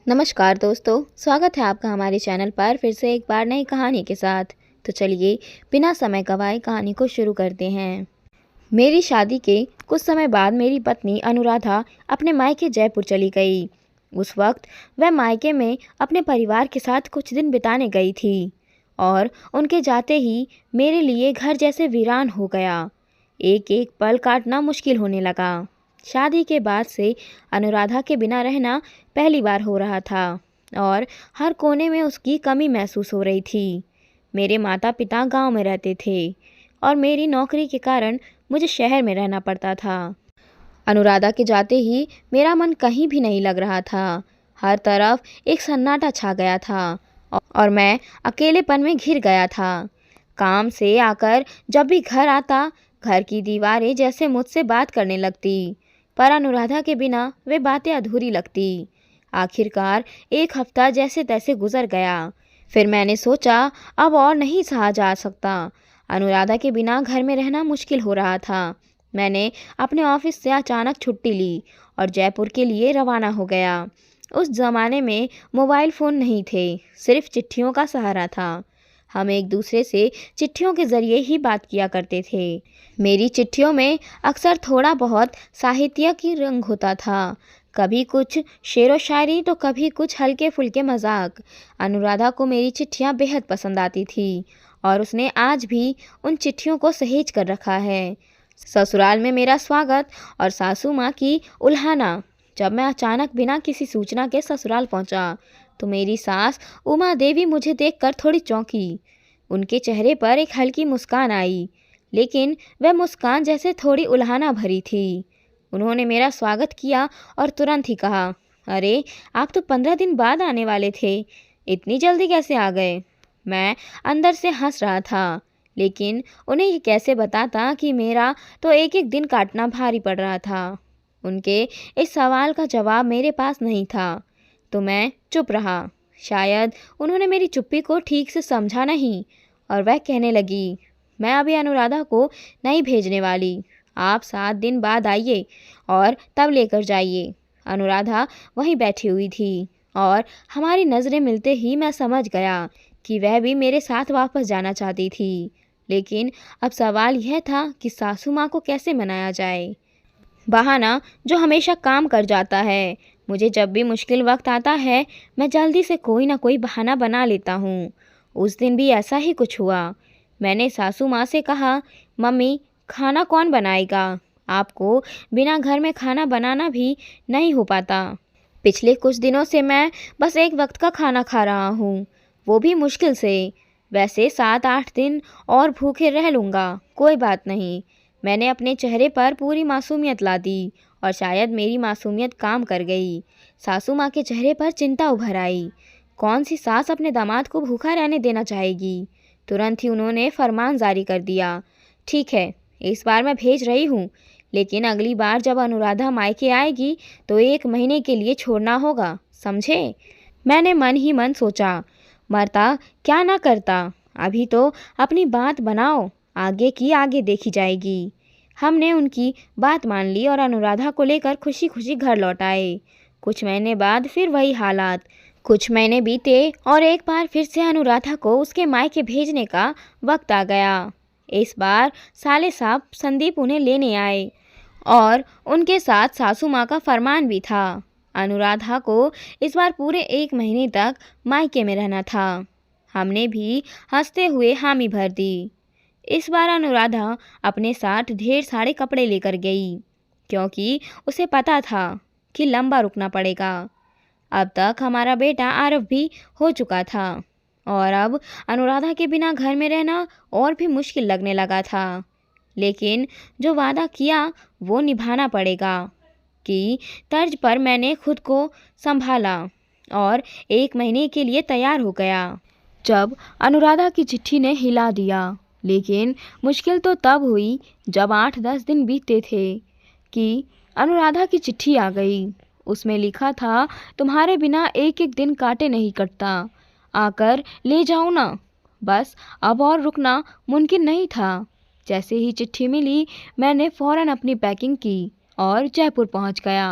नमस्कार दोस्तों, स्वागत है आपका हमारे चैनल पर फिर से एक बार नई कहानी के साथ। तो चलिए बिना समय गवाए कहानी को शुरू करते हैं। मेरी शादी के कुछ समय बाद मेरी पत्नी अनुराधा अपने मायके जयपुर चली गई। उस वक्त वह मायके में अपने परिवार के साथ कुछ दिन बिताने गई थी और उनके जाते ही मेरे लिए घर जैसे वीरान हो गया। एक एक पल काटना मुश्किल होने लगा। शादी के बाद से अनुराधा के बिना रहना पहली बार हो रहा था और हर कोने में उसकी कमी महसूस हो रही थी। मेरे माता पिता गांव में रहते थे और मेरी नौकरी के कारण मुझे शहर में रहना पड़ता था। अनुराधा के जाते ही मेरा मन कहीं भी नहीं लग रहा था। हर तरफ एक सन्नाटा छा गया था और मैं अकेलेपन में घिर गया था। काम से आकर जब भी घर आता, घर की दीवारें जैसे मुझसे बात करने लगती, पर अनुराधा के बिना वे बातें अधूरी लगती। आखिरकार एक हफ्ता जैसे तैसे गुजर गया। फिर मैंने सोचा अब और नहीं सहा जा सकता। अनुराधा के बिना घर में रहना मुश्किल हो रहा था। मैंने अपने ऑफिस से अचानक छुट्टी ली और जयपुर के लिए रवाना हो गया। उस ज़माने में मोबाइल फ़ोन नहीं थे, सिर्फ चिट्ठियों का सहारा था। हम एक दूसरे से चिट्ठियों के ज़रिए ही बात किया करते थे। मेरी चिट्ठियों में अक्सर थोड़ा बहुत साहित्य की रंग होता था, कभी कुछ शेरो शायरी तो कभी कुछ हल्के फुल्के मजाक। अनुराधा को मेरी चिट्ठियाँ बेहद पसंद आती थी और उसने आज भी उन चिट्ठियों को सहेज कर रखा है। ससुराल में मेरा स्वागत और सासू माँ की उल्हाना। जब मैं अचानक बिना किसी सूचना के ससुराल पहुँचा तो मेरी सास उमा देवी मुझे देखकर थोड़ी चौंकी। उनके चेहरे पर एक हल्की मुस्कान आई, लेकिन वह मुस्कान जैसे थोड़ी उल्हाना भरी थी। उन्होंने मेरा स्वागत किया और तुरंत ही कहा, अरे आप तो 15 दिन बाद आने वाले थे, इतनी जल्दी कैसे आ गए। मैं अंदर से हंस रहा था, लेकिन उन्हें ये कैसे बताता कि मेरा तो एक एक दिन काटना भारी पड़ रहा था। उनके इस सवाल का जवाब मेरे पास नहीं था, तो मैं चुप रहा। शायद उन्होंने मेरी चुप्पी को ठीक से समझा नहीं और वह कहने लगी, मैं अभी अनुराधा को नहीं भेजने वाली, आप 7 दिन बाद आइए और तब लेकर जाइए। अनुराधा वहीं बैठी हुई थी और हमारी नज़रें मिलते ही मैं समझ गया कि वह भी मेरे साथ वापस जाना चाहती थी। लेकिन अब सवाल यह था कि सासू माँ को कैसे मनाया जाए। बहाना जो हमेशा काम कर जाता है। मुझे जब भी मुश्किल वक्त आता है, मैं जल्दी से कोई ना कोई बहाना बना लेता हूँ। उस दिन भी ऐसा ही कुछ हुआ। मैंने सासू माँ से कहा, मम्मी खाना कौन बनाएगा? आपको बिना घर में खाना बनाना भी नहीं हो पाता। पिछले कुछ दिनों से मैं बस एक वक्त का खाना खा रहा हूँ, वो भी मुश्किल से। वैसे 7-8 दिन और भूखे रह लूँगा, कोई बात नहीं। मैंने अपने चेहरे पर पूरी मासूमियत ला दी और शायद मेरी मासूमियत काम कर गई। सासू माँ के चेहरे पर चिंता उभर आई। कौन सी सास अपने दामाद को भूखा रहने देना चाहेगी। तुरंत ही उन्होंने फरमान जारी कर दिया, ठीक है, इस बार मैं भेज रही हूँ, लेकिन अगली बार जब अनुराधा मायके आएगी तो 1 महीने के लिए छोड़ना होगा, समझे। मैंने मन ही मन सोचा, मरता क्या ना करता, अभी तो अपनी बात बनाओ, आगे की आगे देखी जाएगी। हमने उनकी बात मान ली और अनुराधा को लेकर खुशी खुशी घर लौट आए। कुछ महीने बाद फिर वही हालात। कुछ महीने बीते और एक बार फिर से अनुराधा को उसके मायके भेजने का वक्त आ गया। इस बार साले साहब संदीप उन्हें लेने आए और उनके साथ सासू माँ का फरमान भी था। अनुराधा को इस बार पूरे 1 महीने तक मायके में रहना था। हमने भी हंसते हुए हामी भर दी। इस बार अनुराधा अपने साथ ढेर सारे कपड़े लेकर गई, क्योंकि उसे पता था कि लंबा रुकना पड़ेगा। अब तक हमारा बेटा आरव भी हो चुका था और अब अनुराधा के बिना घर में रहना और भी मुश्किल लगने लगा था। लेकिन जो वादा किया वो निभाना पड़ेगा कि तर्ज पर मैंने खुद को संभाला और 1 महीने के लिए तैयार हो गया। जब अनुराधा की चिट्ठी ने हिला दिया, लेकिन मुश्किल तो तब हुई जब 8-10 दिन बीते थे कि अनुराधा की चिट्ठी आ गई। उसमें लिखा था, तुम्हारे बिना एक एक दिन काटे नहीं कटता, आकर ले जाओ ना। बस अब और रुकना मुमकिन नहीं था। जैसे ही चिट्ठी मिली, मैंने फ़ौरन अपनी पैकिंग की और जयपुर पहुंच गया।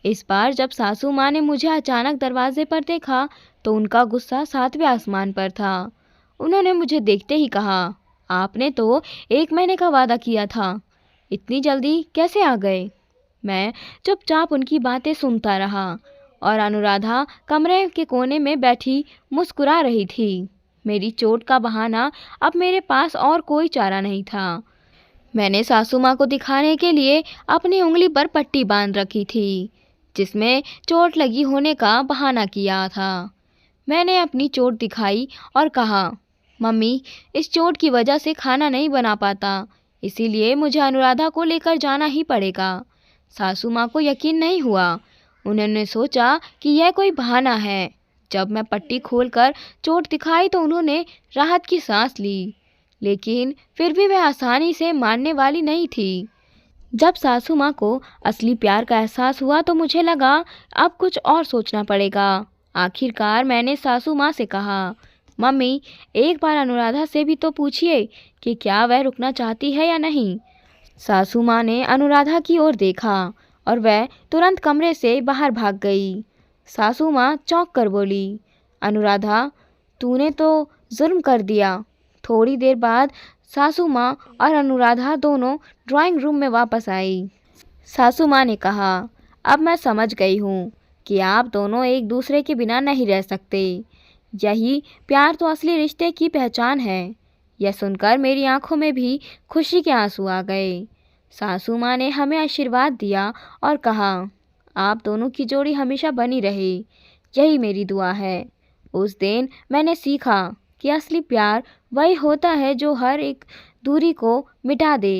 इस बार जब सासू माँ ने मुझे अचानक दरवाजे पर देखा तो उनका गुस्सा 7वें आसमान पर था। उन्होंने मुझे देखते ही कहा, आपने तो 1 महीने का वादा किया था, इतनी जल्दी कैसे आ गए? मैं चुपचाप उनकी बातें सुनता रहा और अनुराधा कमरे के कोने में बैठी मुस्कुरा रही थी। मेरी चोट का बहाना अब मेरे पास और कोई चारा नहीं था। मैंने सासू माँ को दिखाने के लिए अपनी उंगली पर पट्टी बांध रखी थी, जिसमें चोट लगी होने का बहाना किया था। मैंने अपनी चोट दिखाई और कहा, मम्मी, इस चोट की वजह से खाना नहीं बना पाता, इसीलिए मुझे अनुराधा को लेकर जाना ही पड़ेगा। सासू माँ को यकीन नहीं हुआ। उन्होंने सोचा कि यह कोई बहाना है। जब मैं पट्टी खोलकर चोट दिखाई तो उन्होंने राहत की सांस ली, लेकिन फिर भी वह आसानी से मानने वाली नहीं थी। जब सासू माँ को असली प्यार का एहसास हुआ तो मुझे लगा अब कुछ और सोचना पड़ेगा। आखिरकार मैंने सासू माँ से कहा, मम्मी, एक बार अनुराधा से भी तो पूछिए कि क्या वह रुकना चाहती है या नहीं। सासू माँ ने अनुराधा की ओर देखा और वह तुरंत कमरे से बाहर भाग गई। सासू माँ चौंक कर बोली, अनुराधा, तूने तो जुर्म कर दिया। थोड़ी देर बाद सासू माँ और अनुराधा दोनों ड्राइंग रूम में वापस आई। सासू माँ ने कहा, अब मैं समझ गई हूँ कि आप दोनों एक दूसरे के बिना नहीं रह सकते। यही प्यार तो असली रिश्ते की पहचान है। यह सुनकर मेरी आंखों में भी खुशी के आंसू आ गए। सासू माँ ने हमें आशीर्वाद दिया और कहा, आप दोनों की जोड़ी हमेशा बनी रहे, यही मेरी दुआ है। उस दिन मैंने सीखा कि असली प्यार वही होता है जो हर एक दूरी को मिटा दे।